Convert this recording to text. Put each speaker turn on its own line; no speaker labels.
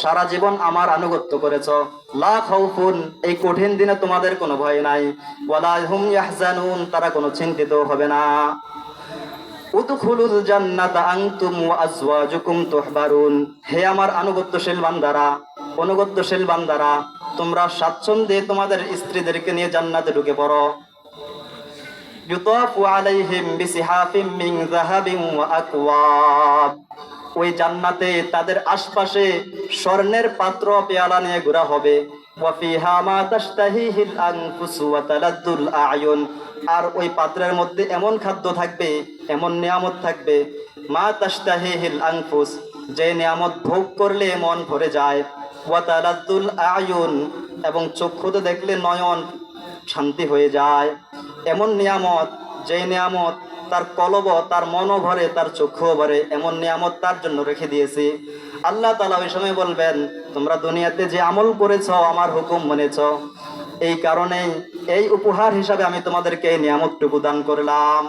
সারা জীবন আমার আনুগত্য করেছো, লা খাউফুন, এই কঠিন দিনে তোমাদের কোনো ভয় নাই, ওয়ালা হুম ইয়াহজানুন, তারা কোনো চিন্তিত হবে না। উদখুলুল জান্নাতা আনতুম ওয়া আজওয়াজুকুম তুহবারুন, হে আমার অনুগত্যশীল বান্দারা, তোমরা স্বাচ্ছন্দ্যে তোমাদের স্ত্রীদেরকে নিয়ে জান্নাতে ঢুকে পড়ো। ইউতাফু আলাইহিম বিসিহাফিম মিন যাহাবিন ওয়া আকওয়াব, ওই জান্নাতে তাদের আশপাশে স্বর্ণের পাত্র পেয়ালা নিয়ে ঘোরা হবে। ওয়া ফিহা মা তাশতাহিহিল আনফুসু ওয়া তালাদ্দুল আয়ুন, আর ওই পাত্রের মধ্যে এমন খাদ্য থাকবে, এমন নিয়ামত থাকবে, মা তাশতাহিহিল আনফুস, যে নিয়ামত ভোগ করলে মন ভরে যায়, ওয়া তালাদ্দুল আয়ুন, এবং চক্ষুতে দেখলে নয়ন শান্তি হয়ে যায়। এমন নিয়ামত, যে নিয়ামত তার কলব, তার মনও ভরে, তার চক্ষুও ভরে, এমন নিয়ামত তার জন্য রেখে দিয়েছি। আল্লাহ তাআলা ওই সময় বলবেন, তোমরা দুনিয়াতে যে আমল করেছ, আমার হুকুম মেনেছ, এই কারণেই এই উপহার হিসাবে আমি তোমাদেরকে এই নিয়ামতটুকু দান করলাম।